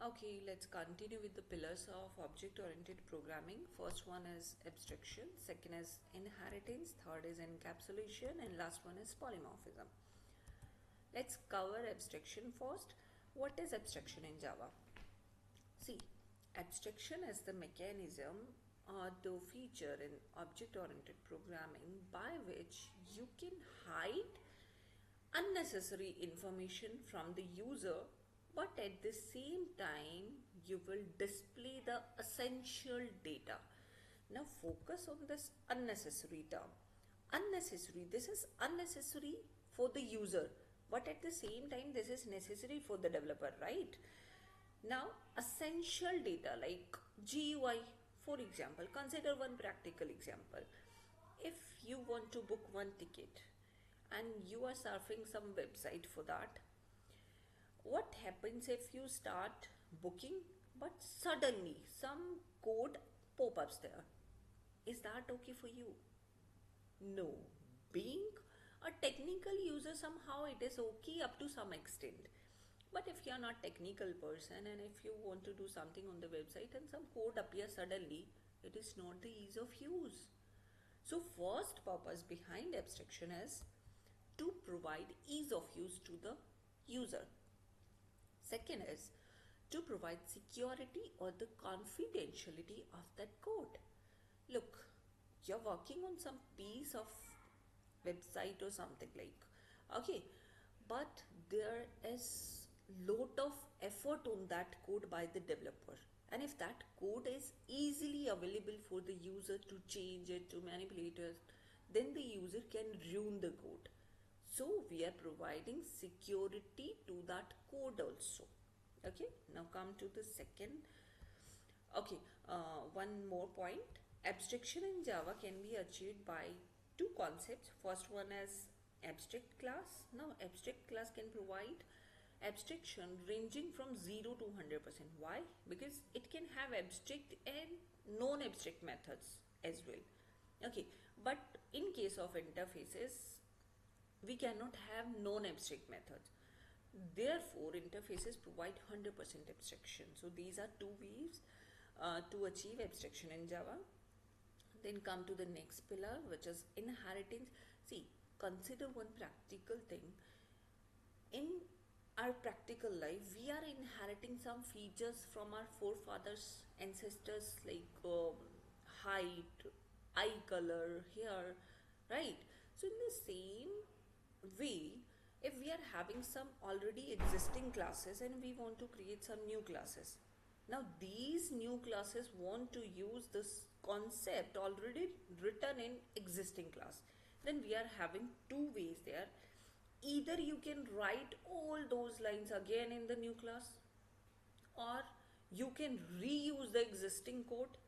Okay, let's continue with the pillars of object-oriented programming. First one is abstraction, second is inheritance, third is encapsulation, and last one is polymorphism. Let's cover abstraction first. What is abstraction in Java? See, abstraction is the mechanism or the feature in object-oriented programming by which you can hide unnecessary information from the user, but at the same time you will display the essential data. Now focus on this unnecessary term. Unnecessary, this is unnecessary for the user, but at the same time this is necessary for the developer, right? Now essential data like GUI, for example, consider one practical example. If you want to book one ticket and you are surfing some website for that, what happens if you start booking but suddenly some code pop-ups there? Is that okay for you? No. Being a technical user, somehow it is okay up to some extent. But if you are not technical person and if you want to do something on the website and some code appears suddenly, it is not the ease of use. So first purpose behind abstraction is to provide ease of use to the user. Second is to provide security or the confidentiality of that code. Look, you're working on some piece of website or something like, okay, but there is lot of effort on that code by the developer, and if that code is easily available for the user to change it, to manipulate it, then the user can ruin the code. So we are providing security to that code also. Okay, now come to the second. Okay, one more point. Abstraction in Java can be achieved by two concepts. First one is abstract class. Now abstract class can provide abstraction ranging from 0 to 100%. Why? Because it can have abstract and non-abstract methods as well. Okay, but in case of interfaces, we cannot have non-abstract methods. Therefore, interfaces provide 100% abstraction. So these are two ways to achieve abstraction in Java. Then come to the next pillar, which is inheritance. See, consider one practical thing. In our practical life, we are inheriting some features from our forefathers, ancestors, like height, eye color, hair, right? So in the same way, if we are having some already existing classes and we want to create some new classes, now these new classes want to use this concept already written in existing class, then we are having two ways there. Either you can write all those lines again in the new class, or you can reuse the existing code.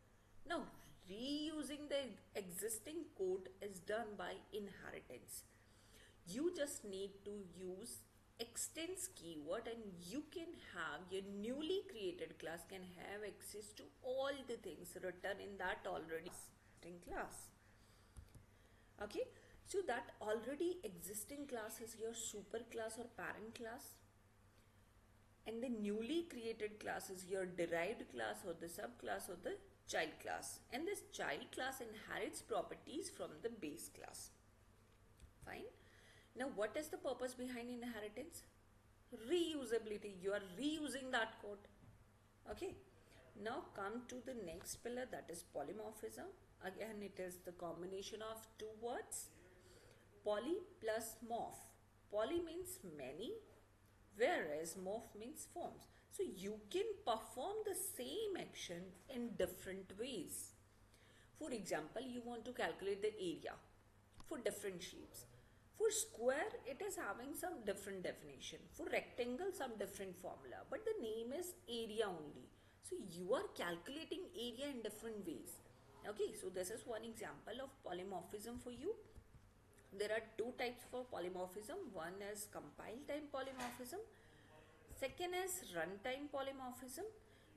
Now reusing the existing code is done by inheritance. You just need to use extends keyword and you can have your newly created class can have access to all the things written in that already existing class. Okay, so that already existing class is your super class or parent class, and the newly created class is your derived class or the subclass or the child class, and this child class inherits properties from the base class. Fine. Now what is the purpose behind inheritance? Reusability. You are reusing that code. Okay, now come to the next pillar, that is polymorphism. Again, it is the combination of two words, poly plus morph. Poly means many, whereas morph means forms. So you can perform the same action in different ways. For example, you want to calculate the area for different shapes. For square, it is having some different definition. For rectangle, some different formula, but the name is area only. So you are calculating area in different ways. Okay, so this is one example of polymorphism for you. There are two types for polymorphism. One is compile time polymorphism. Second is runtime polymorphism.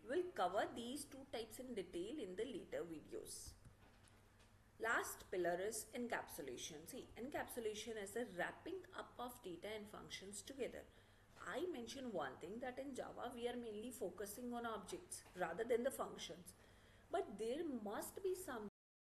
We'll cover these two types in detail in the later videos. Last pillar is encapsulation. See, encapsulation is the wrapping up of data and functions together. I mentioned one thing, that in Java we are mainly focusing on objects rather than the functions. But there must be some